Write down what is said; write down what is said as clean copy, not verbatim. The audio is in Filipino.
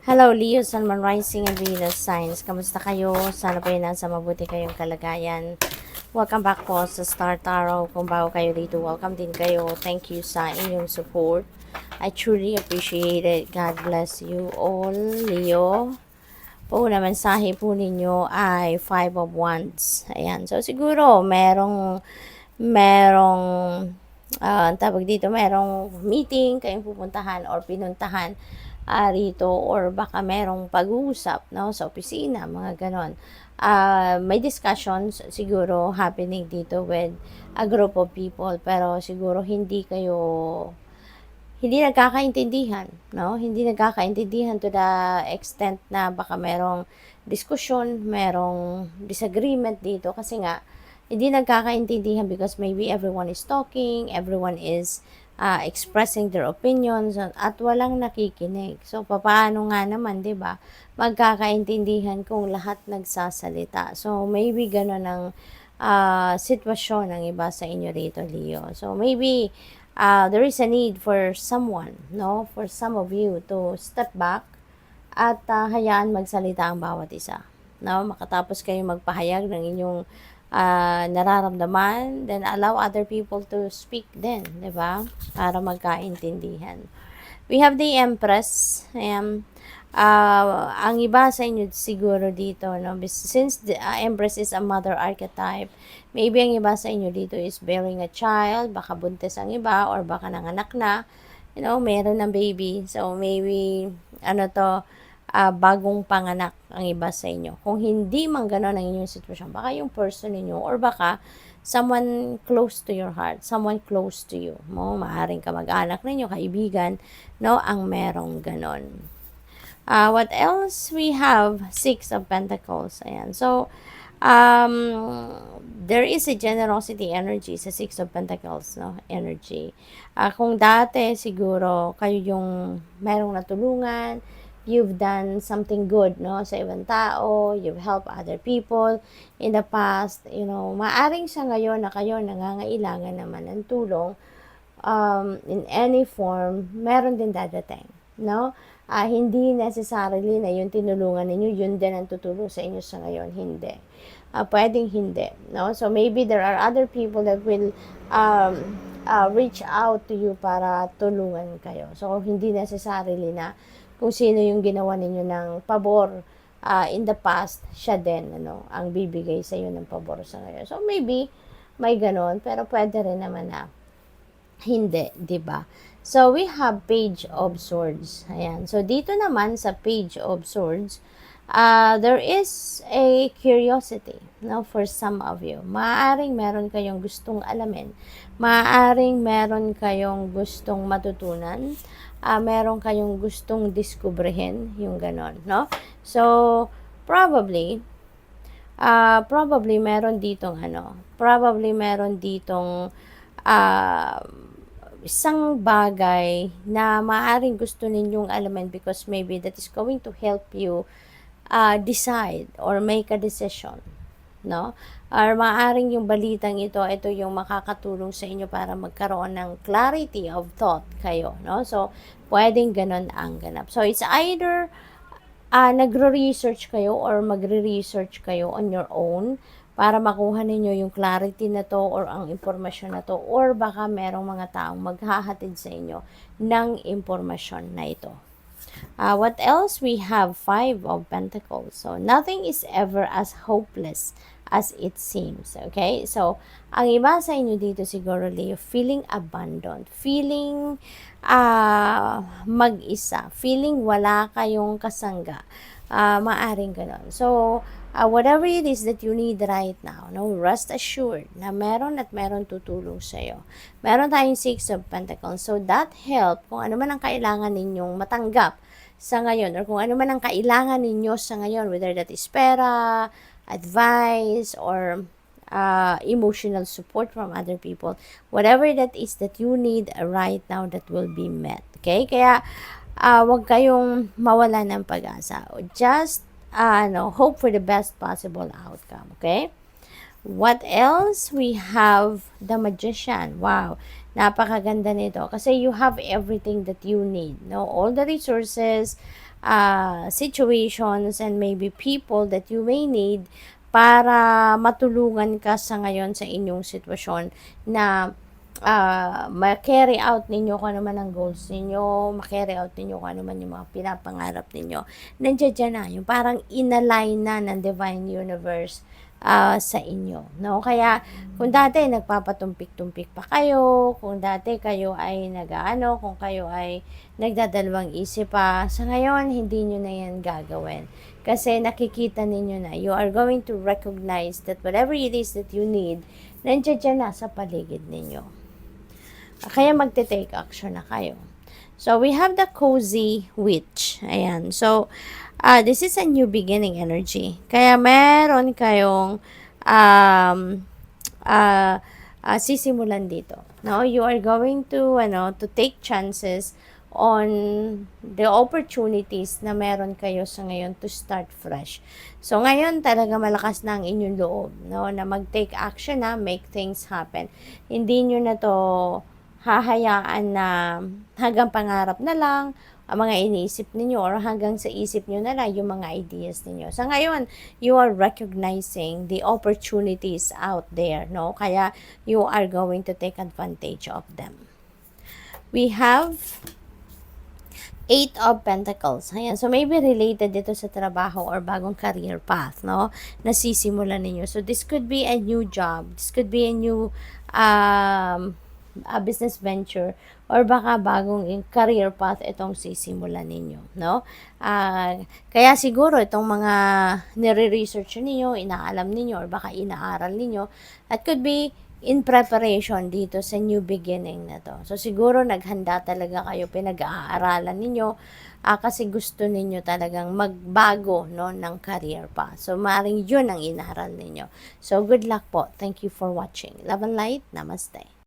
Hello, Leo, Sun, Moon, Rising, and Venus Signs. Kamusta kayo? Sana po yun nasa mabuti kayong kalagayan. Welcome back po sa Star Tarot. Kung bago kayo dito, welcome din kayo. Thank you sa inyong support. I truly appreciate it. God bless you all, Leo. Po na mensahe po ninyo ay Five of Wands. Ayan. So, siguro, merong tawag dito, merong meeting kayong pupuntahan or pinuntahan rito, or baka merong pag-uusap, no, sa opisina, mga ganon. May discussions siguro happening dito with a group of people, pero siguro hindi nagkakaintindihan, no? Hindi nagkakaintindihan to the extent na baka merong diskusyon, merong disagreement dito kasi nga hindi nagkakaintindihan because maybe everyone is talking, everyone is expressing their opinions at walang nakikinig. So papaano nga naman, 'di ba? Magkakaintindihan kung lahat nagsasalita. So maybe gano'n ang sitwasyon ng iba sa inyo rito, Leo. So maybe there is a need for someone, no, for some of you to step back at hayaan magsalita ang bawat isa. No, makatapos kayo magpahayag ng inyong nararamdaman, then allow other people to speak din, 'di ba? Para magkaintindihan. We have the Empress. Ang iba sa inyo siguro dito, no, since the Empress is a mother archetype, maybe ang iba sa inyo dito is bearing a child, baka buntis ang iba, or baka nanganak na, meron ng baby. So, maybe, bagong panganak ang iba sa inyo. Kung hindi man gano'n ang inyong sitwasyon, baka yung person ninyo, or baka someone close to your heart, someone close to you, maaaring kamag-anak ninyo, kaibigan, no, ang merong ganon. What else? We have Six of Pentacles. Ayan. So, there is a generosity energy sa Six of Pentacles, no? Energy. Kung dati, siguro, kayo yung merong natulungan, you've done something good, no, sa ibang tao, you've helped other people in the past, maaring sa ngayon na kayo nangangailangan naman ng tulong, in any form, meron din dadating, no? Hindi necessarily na yung tinulungan ninyo, yun din ang tutulong sa inyo sa ngayon, hindi. Pwedeng hindi, no? So, maybe there are other people that will reach out to you para tulungan kayo. So, hindi necessarily na kung sino yung ginawa ninyo ng pabor in the past, siya din, ang bibigay sa iyo ng pabor sa ngayon. So, maybe may ganon, pero pwede rin naman na hindi, 'di ba? So, we have Page of Swords. Ayan. So, dito naman sa Page of Swords, there is a curiosity, no, for some of you. Maaaring meron kayong gustong alamin. Maaaring meron kayong gustong matutunan. Meron kayong gustong diskubrehin, yung ganon, no? So, probably meron ditong isang bagay na maaaring gusto ninyong alamin because maybe that is going to help you decide or make a decision, no? Or maaaring yung balitang ito yung makakatulong sa inyo para magkaroon ng clarity of thought kayo, no? So, pwedeng ganon ang ganap. So, it's either nagre-research kayo or magre-research kayo on your own para makuha ninyo yung clarity na to or ang impormasyon na to, or baka merong mga taong maghahatid sa inyo ng impormasyon na ito. What else? We have Five of Pentacles. So, nothing is ever as hopeless as it seems. Okay? So, ang iba sa inyo dito siguro, Leo, feeling abandoned, feeling mag-isa, feeling wala kayong kasangga. Maaring ganon. So, whatever it is that you need right now, no, rest assured na meron at meron tutulong sa'yo. Meron tayong Six of Pentacles. So, that help, kung ano man ang kailangan ninyong matanggap sa ngayon, or kung ano man ang kailangan ninyo sa ngayon, whether that is pera, advice, or emotional support from other people, whatever that is that you need right now, that will be met. Okay? Kaya, wag kayong mawala ng pag-asa. Just hope for the best possible outcome. Okay? What else? We have the Magician. Wow. Napakaganda nito. Kasi you have everything that you need. No? All the resources, situations and maybe people that you may need para matulungan ka sa ngayon sa inyong sitwasyon na ma-carry out ninyo kung ano man ang goals ninyo, ma-carry out ninyo kung ano man yung mga pinapangarap ninyo. Nandiyan na, yung parang inalign na ng Divine Universe sa inyo, no? Kaya, kung dati nagpapatumpik-tumpik pa kayo, kung dati kayo ay kung kayo ay nagdadalawang isip pa, sa ngayon, hindi nyo na yan gagawin. Kasi nakikita ninyo na, you are going to recognize that whatever it is that you need, nandiyan na sa paligid ninyo. Kaya magte-take action na kayo. So, we have the cozy witch. Ayan. So, this is a new beginning energy. Kaya meron kayong sisimulan dito. No, you are going to take chances on the opportunities na meron kayo sa ngayon to start fresh. So ngayon talaga malakas na ang inyong loob, no, na mag-take action na make things happen. Hindi niyo na to hahayaan na hanggang pangarap na lang ang mga iniisip ninyo or hanggang sa isip nyo na lang yung mga ideas ninyo. Sa ngayon, you are recognizing the opportunities out there, no? Kaya you are going to take advantage of them. We have 8 of Pentacles. Ayan. So, maybe related dito sa trabaho or bagong career path, no? Nasisimulan ninyo. So, this could be a new job. This could be a new a business venture or baka bagong career path itong sisimulan ninyo, no? Kaya siguro itong mga nire-research niyo, inaalam niyo or baka inaaral niyo, that could be in preparation dito sa new beginning na to. So siguro naghanda talaga kayo, pinag-aaralan ninyo kasi gusto ninyo talagang magbago, no, ng career path. So maaaring yun ang inaaral ninyo. So good luck po. Thank you for watching. Love and light. Namaste.